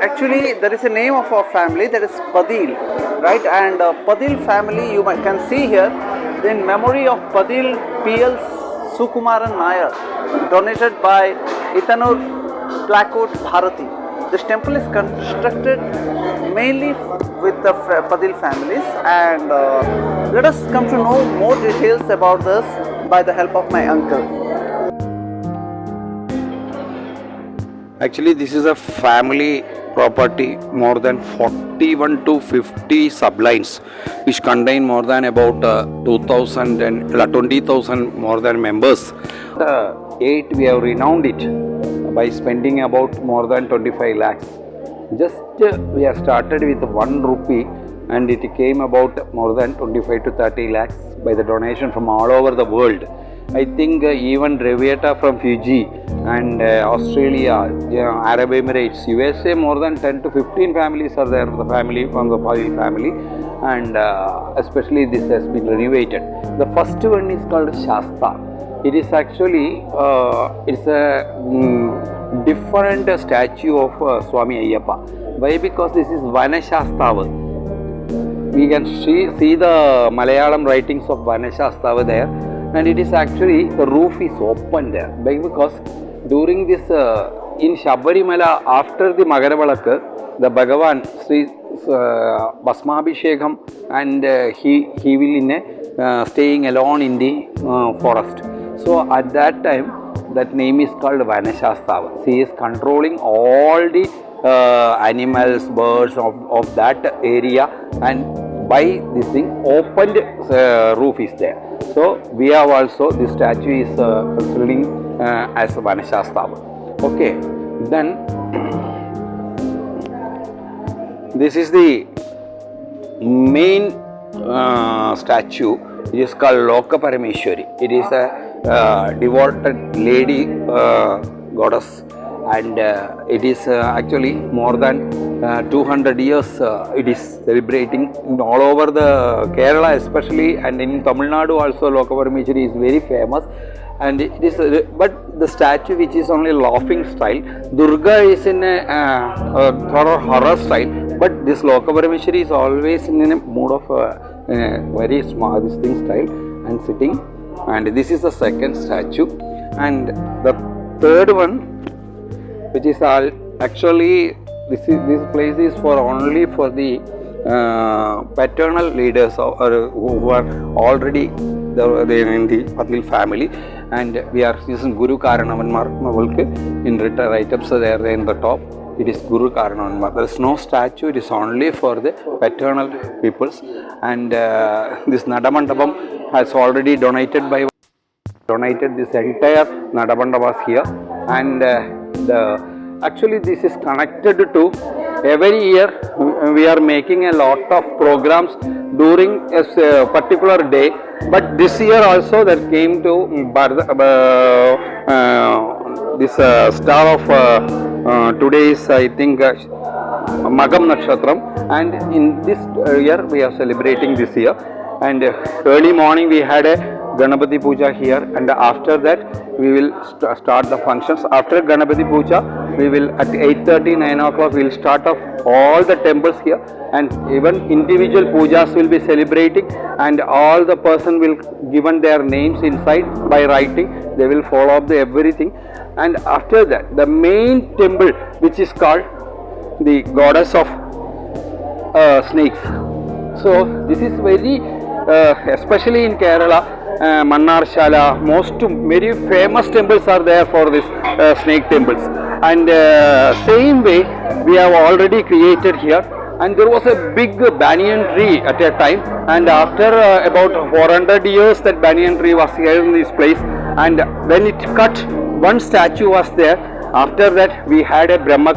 Actually, there is a name of our family, that is Padil, right? And Padil family, you can see here, in memory of Padil P.L. Sukumaran Nair, donated by Ithanur Placote Bharati. This temple is constructed mainly with the Padil families, and let us come to know more details about this by the help of my uncle. Actually, this is a family property, more than 41 to 50 sublines, which contain more than about 2,000 and 20,000 more than members. The 8 we have renowned it by spending about more than 25 lakhs. Just we have started with 1 rupee and it came about more than 25 to 30 lakhs by the donation from all over the world. I think even Revieta from Fiji and Australia, Arab Emirates, USA, more than 10 to 15 families are there from the Padil family, and especially this has been renovated. The first one is called Shasta. It is actually it's a different statue of Swami Ayyappa. Why? Because this is Vanashastava. We can see the Malayalam writings of Vanashastava there, and it is actually, the roof is open there. Because during this, in Shabarimala, after the Magaravalakka, the Bhagavan, Sri Bhasmabhishekam, and he will in staying alone in the forest. So at that time, that name is called Vanashastava. He is controlling all the animals, birds of that area, and by this thing, opened roof is there. So we have also, this statue is considering as Vanashastava. Okay, then this is the main statue. It is called Loka Parameshwari. It is a devoted lady goddess, and it is actually more than 200 years it is celebrating all over the Kerala especially, and in Tamil Nadu also Loka Parameshwari is very famous. And it is but the statue which is only laughing style, Durga is in a horror style, but this Loka Parameshwari is always in a mood of very small this thing style and sitting. And this is the second statue, and the third one, which is actually this place is for only for the paternal leaders who are already in the Padil family, and we are using Guru Karanavan in written items there in the top. It is Guru Karanavan. There is no statue. It is only for the paternal peoples, and this Nadamandapam has already donated this entire Nadamandavas here, and actually this is connected to every year we are making a lot of programs during a particular day, but this year also there came to this star of today is I think Magam Nakshatram, and in this year we are celebrating this year, and early morning we had a Ganapati Puja here, and after that we will start the functions. After Ganapati Puja, we will at 8:30, 9 o'clock we will start off all the temples here, and even individual pujas will be celebrating, and all the person will given their names inside by writing. They will follow up the everything, and after that the main temple, which is called the goddess of snakes. So this is very especially in Kerala, Mannarshala, most very famous temples are there for this snake temples, and same way we have already created here. And there was a big banyan tree at a time, and after about 400 years that banyan tree was here in this place, and when it cut, one statue was there. After that we had a Brahma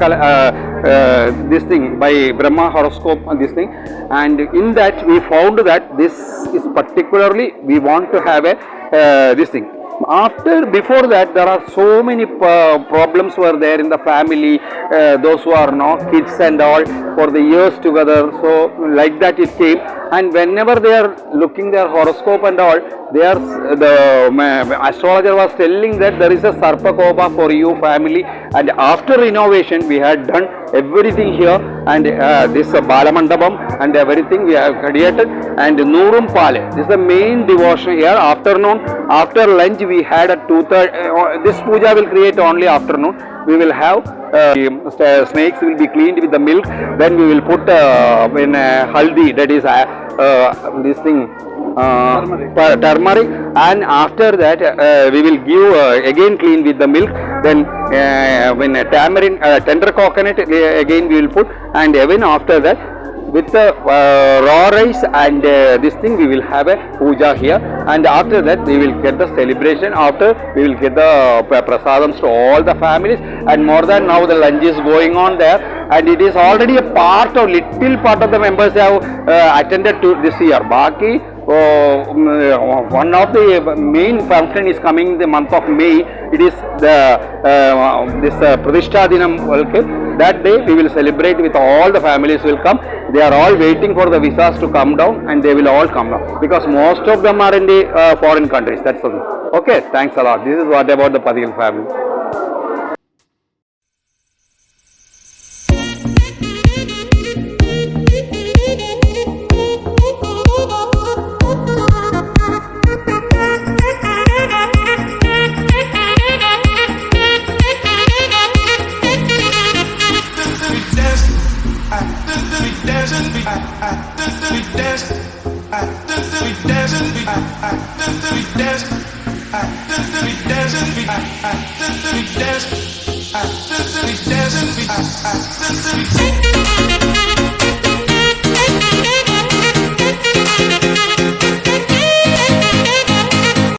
this thing by Brahma horoscope this thing, and in that we found that this is particularly we want to have a this thing. Before that there are so many problems were there in the family, those who are not kids and all for the years together, so like that it came, and whenever they are looking their horoscope and all, the astrologer was telling that there is a Sarpakopa for you family, and after renovation we had done everything here, and this Balamandapam and everything we have created, and Noorum Pale, this is the main devotion here. Afternoon, after lunch we had a 2:30, this puja will create only afternoon. We will have snakes will be cleaned with the milk, then we will put in haldi, that is this thing, turmeric, and after that we will give again clean with the milk, then when tamarind, tender coconut again we will put, and even after that with the raw rice and this thing we will have a puja here, and after that we will get the celebration. After we will get the prasadams to all the families, and more than now the lunch is going on there, and it is already a part of, little part of the members have attended to this year. Baki one of the main function is coming in the month of May. It is the this Pradishta Dinam. Okay, that day we will celebrate with all the families will come. They are all waiting for the visas to come down, and they will all come down because most of them are in the foreign countries. That's all. Okay, thanks a lot. This is what about the Padil family. We